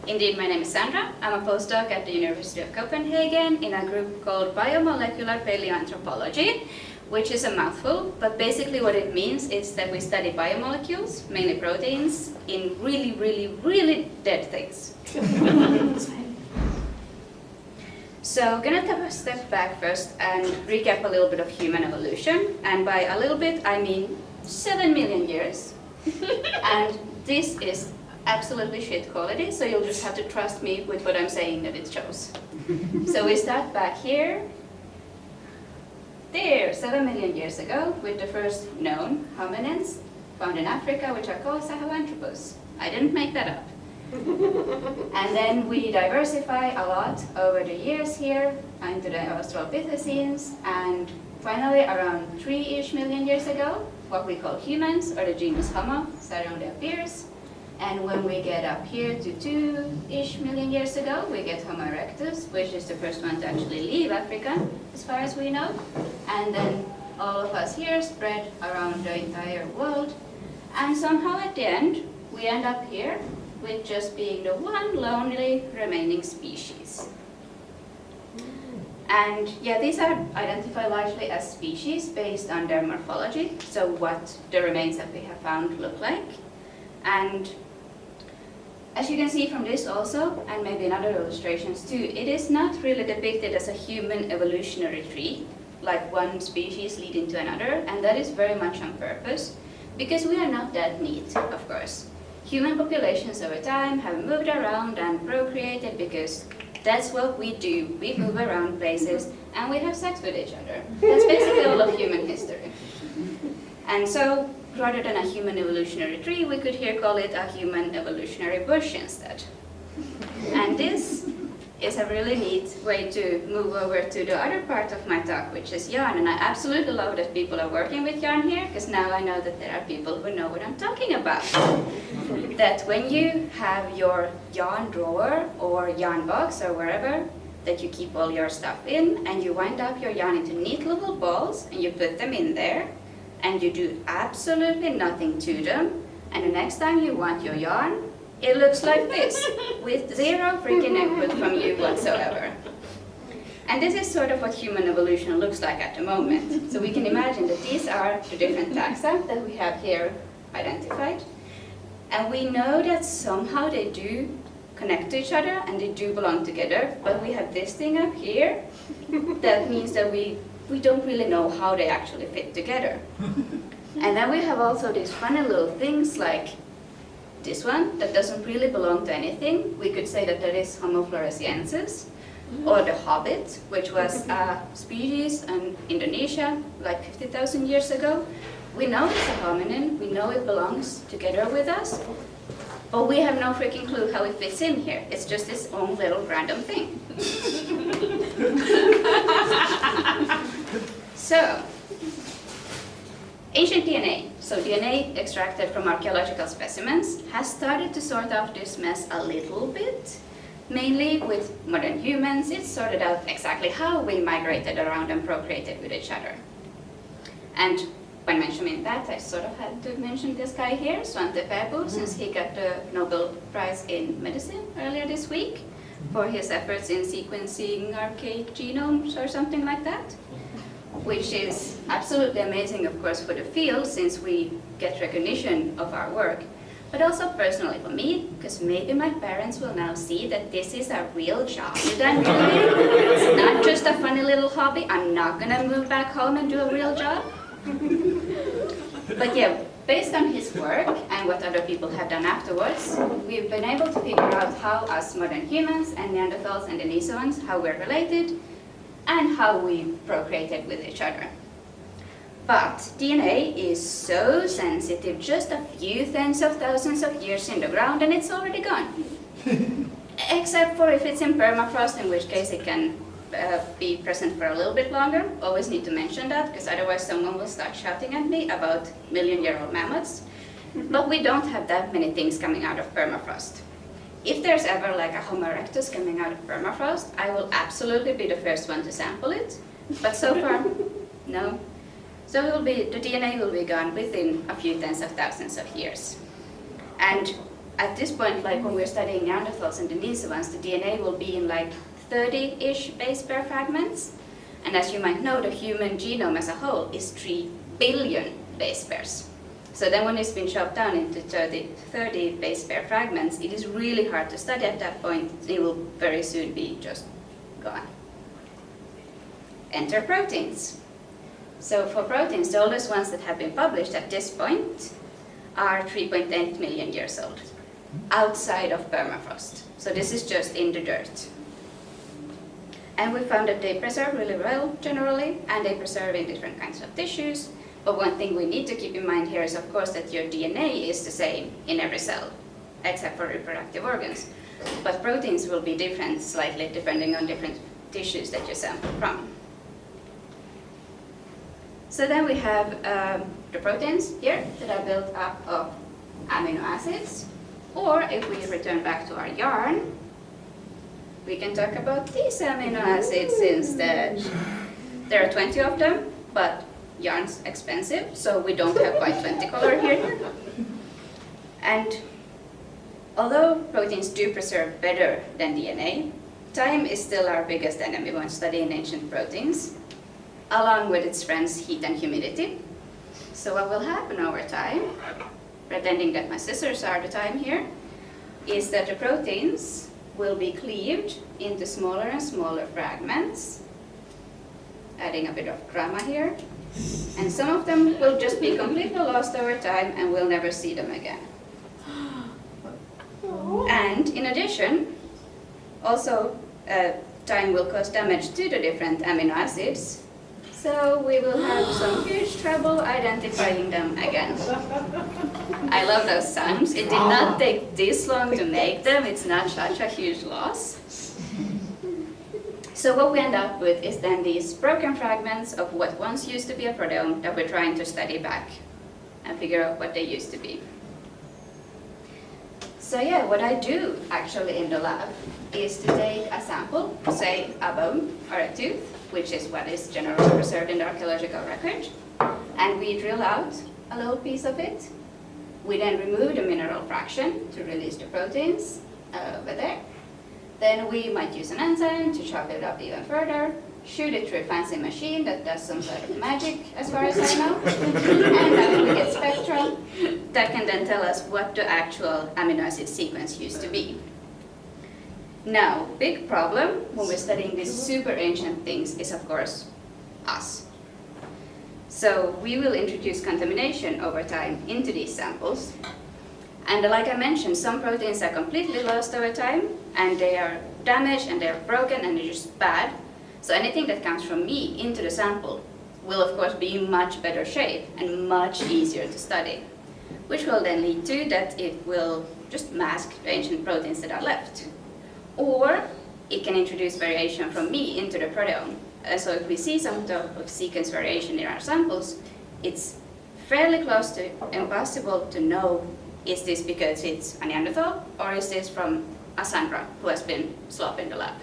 Indeed, my name is Zandra. I'm a postdoc at the University of Copenhagen in a group called Biomolecular Paleoanthropology, which is a mouthful, but basically what it means is that we study biomolecules, mainly proteins, in really, really, really dead things. So I'm going to take a step back first and recap a little bit of human evolution. And by a little bit, I mean 7 million years. And this is absolutely shit quality, so you'll just have to trust me with what I'm saying that it shows. So we start back here. There, 7 million years ago, with the first known hominins found in Africa, which are called Sahelanthropus. I didn't make that up. And then we diversify a lot over the years here into the Australopithecines, and finally around 3-ish million years ago, what we call humans, or the genus Homo, suddenly appears. And when we get up here to 2-ish million years ago, we get Homo erectus, which is the first one to actually leave Africa, as far as we know. And then all of us here spread around the entire world. And somehow at the end, we end up here with just being the one lonely remaining species. And yeah, these are identified largely as species based on their morphology, so what the remains that we have found look like. And as you can see from this also, and maybe in other illustrations too, it is not really depicted as a human evolutionary tree, like one species leading to another, and that is very much on purpose, because we are not that neat, of course. Human populations over time have moved around and procreated because that's what we do. We move around places and we have sex with each other. That's basically all of human history. And so, rather than a human evolutionary tree, we could here call it a human evolutionary bush instead. And this is a really neat way to move over to the other part of my talk, which is yarn. And I absolutely love that people are working with yarn here, because now I know that there are people who know what I'm talking about. That when you have your yarn drawer or yarn box or wherever that you keep all your stuff in, and you wind up your yarn into neat little balls and you put them in there, and you do absolutely nothing to them, and the next time you want your yarn, it looks like this, with zero freaking input from you whatsoever. And this is sort of what human evolution looks like at the moment. So we can imagine that these are the different taxa that we have here identified. And we know that somehow they do connect to each other and they do belong together, but we have this thing up here that means that we don't really know how they actually fit together. And then we have also these funny little things like this one that doesn't really belong to anything. We could say that that is Homo floresiensis, or the hobbit, which was a species in Indonesia like 50,000 years ago. We know it's a hominin, we know it belongs together with us, but we have no freaking clue how it fits in here. It's just its own little random thing. So, ancient DNA, so DNA extracted from archaeological specimens, has started to sort out this mess a little bit. Mainly with modern humans, it's sorted out exactly how we migrated around and procreated with each other. And when mentioning that, I sort of had to mention this guy here, Svante Pääbo, since he got the Nobel Prize in Medicine earlier this week for his efforts in sequencing archaic genomes or something like that, which is absolutely amazing, of course, for the field, since we get recognition of our work, but also personally for me, because maybe my parents will now see that this is a real job that I'm doing. It's not just a funny little hobby. I'm not going to move back home and do a real job. But yeah, based on his work and what other people have done afterwards, we've been able to figure out how us modern humans and Neanderthals and Denisovans, how we're related, and how we procreated with each other. But DNA is so sensitive, just a few tens of thousands of years in the ground and it's already gone. Except for if it's in permafrost, in which case it can be present for a little bit longer. Always need to mention that, because otherwise someone will start shouting at me about million-year-old mammoths. But we don't have that many things coming out of permafrost. If there's ever like a Homo erectus coming out of permafrost, I will absolutely be the first one to sample it. But so far, no. So the DNA will be gone within a few tens of thousands of years. And at this point, like when we're studying Neanderthals and Denisovans, the DNA will be in like 30-ish base pair fragments. And as you might know, the human genome as a whole is 3 billion base pairs. So then when it's been chopped down into 30 base pair fragments, it is really hard to study at that point. It will very soon be just gone. Enter proteins. So for proteins, the oldest ones that have been published at this point are 3.8 million years old, outside of permafrost. So this is just in the dirt. And we found that they preserve really well generally, and they preserve in different kinds of tissues. But one thing we need to keep in mind here is, of course, that your DNA is the same in every cell, except for reproductive organs. But proteins will be different slightly depending on different tissues that you sample from. So then we have the proteins here that are built up of amino acids. Or if we return back to our yarn, we can talk about these amino acids instead. There are 20 of them, but yarn's expensive, so we don't have quite 20 color here. And although proteins do preserve better than DNA, time is still our biggest enemy when studying ancient proteins, along with its friends heat and humidity. So what will happen over time, pretending that my scissors are the time here, is that the proteins will be cleaved into smaller and smaller fragments, adding a bit of drama here. And some of them will just be completely lost over time and we'll never see them again. And in addition, also time will cause damage to the different amino acids. So we will have some huge trouble identifying them again. I love those sounds. It did not take this long to make them. It's not such a huge loss. So what we end up with is then these broken fragments of what once used to be a proteome that we're trying to study back and figure out what they used to be. So yeah, what I do actually in the lab is to take a sample, say a bone or a tooth, which is what is generally preserved in the archaeological record, and we drill out a little piece of it. We then remove the mineral fraction to release the proteins over there. Then we might use an enzyme to chop it up even further, shoot it through a fancy machine that does some sort of magic, as far as I know, and then we get spectra that can then tell us what the actual amino acid sequence used to be. Now, big problem when we're studying these super ancient things is, of course, us. So we will introduce contamination over time into these samples. And like I mentioned, some proteins are completely lost over time, and they are damaged, and they are broken, and they're just bad. So anything that comes from me into the sample will, of course, be in much better shape and much easier to study, which will then lead to that it will just mask the ancient proteins that are left. Or it can introduce variation from me into the proteome. So if we see some type of sequence variation in our samples, it's fairly close to impossible to know, is this because it's a Neanderthal, or is this from a Zandra who has been slopped in the lab?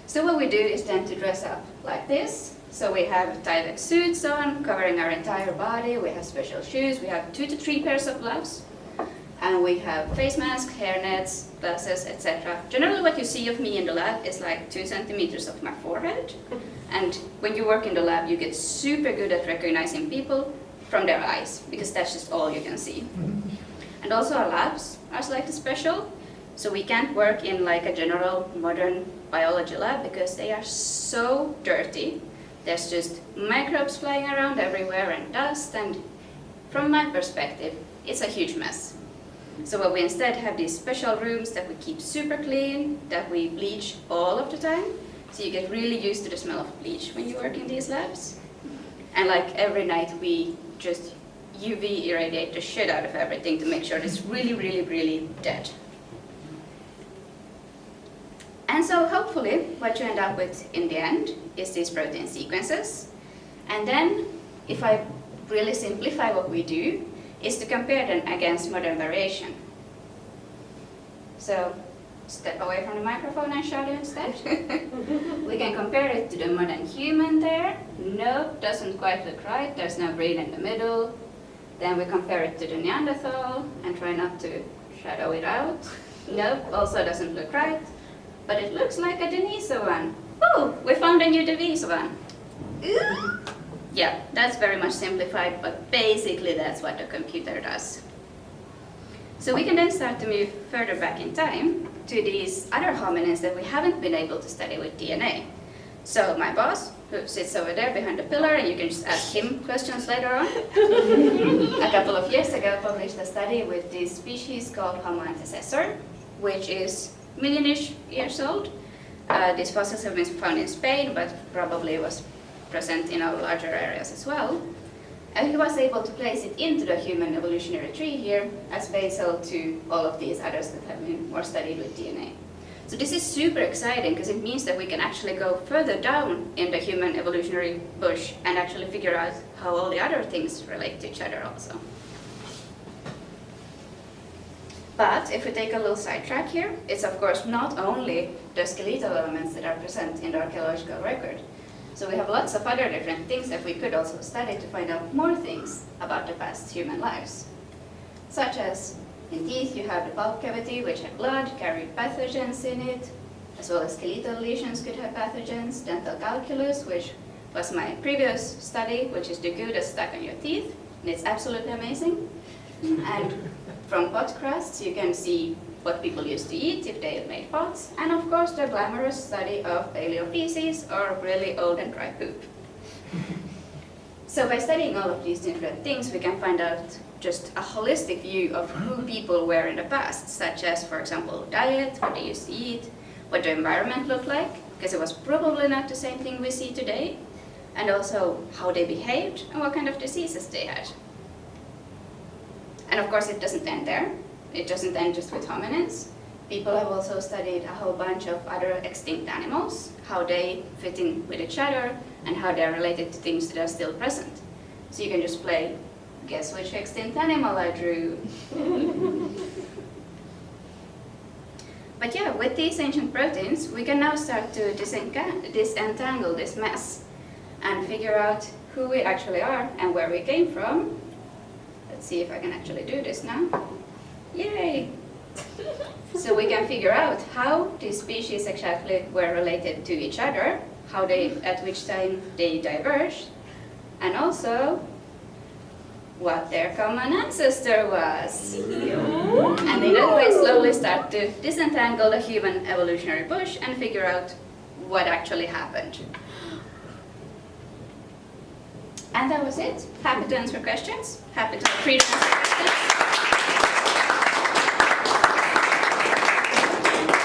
So what we do is then to dress up like this. So we have Tyvek suits on, covering our entire body. We have special shoes. We have 2 to 3 pairs of gloves. And we have face masks, hairnets, glasses, etc. Generally what you see of me in the lab is like 2 centimeters of my forehead. And when you work in the lab, you get super good at recognizing people from their eyes, because that's just all you can see. And also our labs are slightly special. So we can't work in like a general modern biology lab because they are so dirty. There's just microbes flying around everywhere and dust, and from my perspective, it's a huge mess. So what we instead have these special rooms that we keep super clean, that we bleach all of the time. So you get really used to the smell of bleach when you work in these labs. And like every night we just UV irradiate the shit out of everything to make sure it's really, really, really dead. And so hopefully what you end up with in the end is these protein sequences. And then if I really simplify what we do, is to compare them against modern variation. So step away from the microphone and show you instead. We can compare it to the modern human there. Nope, doesn't quite look right. There's no brain in the middle. Then we compare it to the Neanderthal and try not to shadow it out. Nope, also doesn't look right. But it looks like a Denisovan. Oh, we found a new Denisovan. Yeah, that's very much simplified, but basically that's what the computer does. So we can then start to move further back in time to these other hominins that we haven't been able to study with DNA. So my boss, who sits over there behind the pillar, and you can just ask him questions later on, a couple of years ago published a study with this species called Homo antecessor, which is million-ish years old. These fossils have been found in Spain, but probably was present in our larger areas as well. And he was able to place it into the human evolutionary tree here as basal to all of these others that have been more studied with DNA. So this is super exciting because it means that we can actually go further down in the human evolutionary bush and actually figure out how all the other things relate to each other also. But if we take a little sidetrack here, it's of course not only the skeletal elements that are present in the archaeological record. So we have lots of other different things that we could also study to find out more things about the past human lives. Such as, in teeth you have the pulp cavity, which had blood, carried pathogens in it, as well as skeletal lesions could have pathogens, dental calculus, which was my previous study, which is the goo that's stuck on your teeth, and it's absolutely amazing. And from pot crusts you can see what people used to eat if they had made pots, and of course the glamorous study of paleofeces or really old and dry poop. So by studying all of these different things, we can find out just a holistic view of who people were in the past, such as, for example, diet, what they used to eat, what the environment looked like, because it was probably not the same thing we see today, and also how they behaved and what kind of diseases they had. And of course it doesn't end there. It doesn't end just with hominins. People have also studied a whole bunch of other extinct animals, how they fit in with each other, and how they're related to things that are still present. So you can just play, guess which extinct animal I drew. But yeah, with these ancient proteins, we can now start to disentangle this mess and figure out who we actually are and where we came from. Let's see if I can actually do this now. Yay! So we can figure out how these species exactly were related to each other, how they, at which time they diverged, and also what their common ancestor was. And in that way slowly start to disentangle the human evolutionary bush and figure out what actually happened. And that was it. Happy to answer questions. Happy to free to answer questions.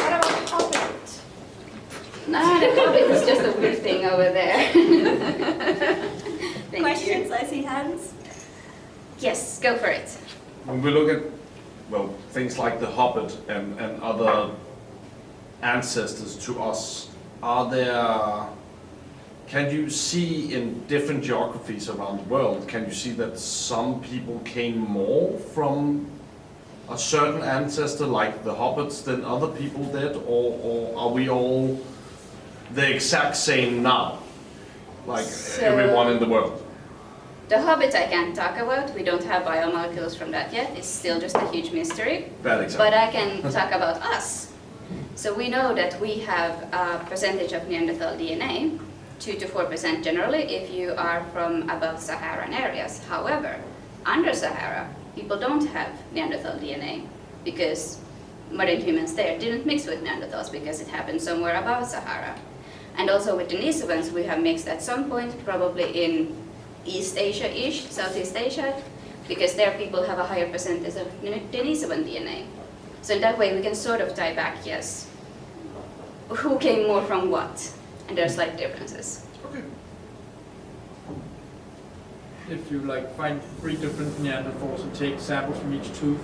What about hobbit? No, the hobbit is just a weird thing over there. Thank Questions? you. I see hands. Yes, go for it. When we look at, well, things like the hobbit and other ancestors to us, are there, can you see in different geographies around the world, can you see that some people came more from a certain ancestor like the hobbits than other people did, or are we all the exact same now, like everyone in the world? The hobbit I can't talk about. We don't have biomolecules from that yet. It's still just a huge mystery. Bad example. But I can talk about us. So we know that we have a percentage of Neanderthal DNA, 2 to 4% generally, if you are from above Saharan areas. However, under Sahara, people don't have Neanderthal DNA because modern humans there didn't mix with Neanderthals because it happened somewhere above Sahara. And also with Denisovans, we have mixed at some point, probably in East Asia-ish, Southeast Asia, because there people have a higher percentage of Denisovan DNA. So in that way we can sort of tie back, yes, who came more from what, and there are slight differences. Okay. If you like find 3 different Neanderthals and take samples from each tooth,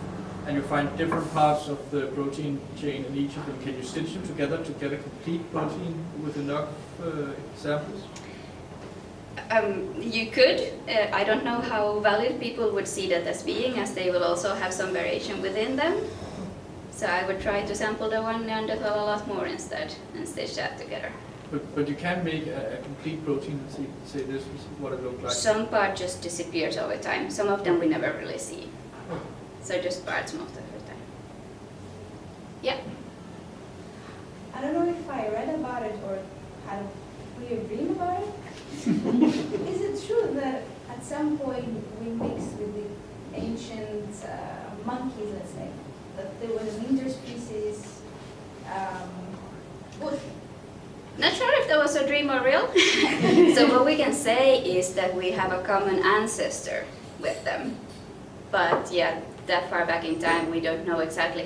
and you find different parts of the protein chain in each of them, can you stitch them together to get a complete protein with enough samples? You could. I don't know how valid people would see that as being, as they will also have some variation within them. So I would try to sample the one Neanderthal a lot more instead and stitch that together. But you can make a complete protein and say this is what it looked like. Some part just disappears over time. Some of them we never really see. So just parts most of the time. Yeah. I don't know if I read about it or had a weird dream about it. Is it true that at some point we mixed with the ancient monkeys, let's say, that there was an interspecies bush? Not sure if that was a dream or real. So what we can say is that we have a common ancestor with them. But yeah, that far back in time, we don't know exactly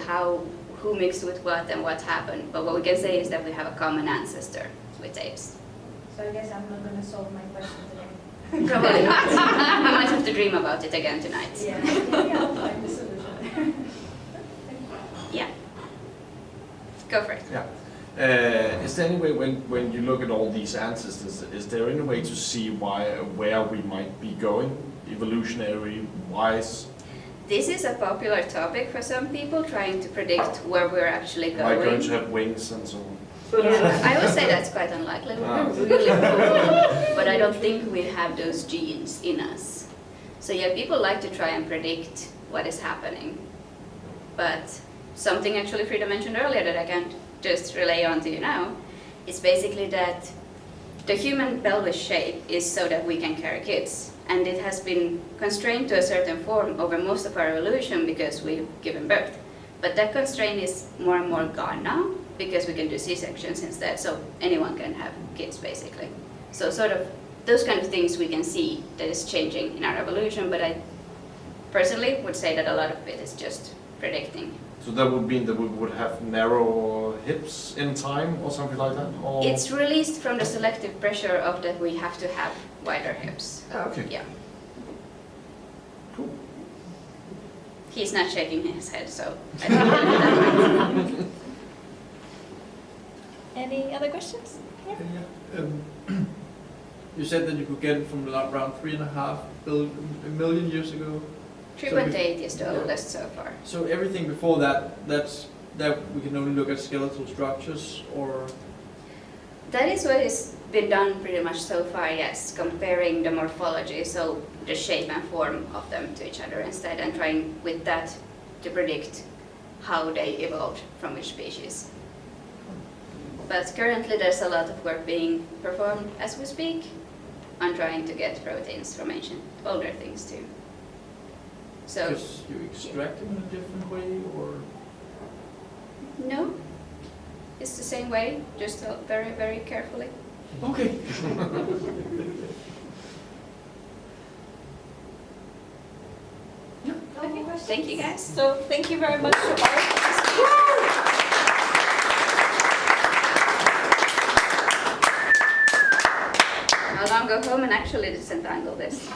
who mixed with what and what happened. But what we can say is that we have a common ancestor with apes. So I guess I'm not going to solve my question today. Probably not. We might have to dream about it again tonight. Yeah, maybe I'll find the solution. Yeah. Go for it. Yeah. Is there any way, when you look at all these ancestors, is there any way to see where we might be going, evolutionary wise? This is a popular topic for some people, trying to predict where we're actually Am I going. going to have wings and so on? Yeah, I would say that's quite unlikely. We're really cool, but I don't think we have those genes in us. So yeah, people like to try and predict what is happening. But something actually Frida mentioned earlier that I can't just relay on to you now is basically that the human pelvis shape is so that we can carry kids. And it has been constrained to a certain form over most of our evolution because we've given birth. But that constraint is more and more gone now because we can do C-sections instead, so anyone can have kids basically. So sort of those kind of things we can see that is changing in our evolution, but I personally would say that a lot of it is just predicting. So that would mean that we would have narrow hips in time or something like that? Or? It's released from the selective pressure of that we have to have wider hips. Okay. Yeah. Cool. He's not shaking his head, so I don't know that right. Any other questions? Yeah. You said that you could get it from around 3.5 million years ago. 3.8 is the oldest so far. So everything before that, that we can only look at skeletal structures, or That is what has been done pretty much so far, yes, comparing the morphology, so the shape and form of them to each other instead, and trying with that to predict how they evolved from which species. But currently there's a lot of work being performed as we speak on trying to get proteins from ancient, older things too. So, because you extract them in a different way, or no, it's the same way, just very, very carefully. okay. Okay. Thank you guys. So thank you very much to all. I'll now go home and actually disentangle this.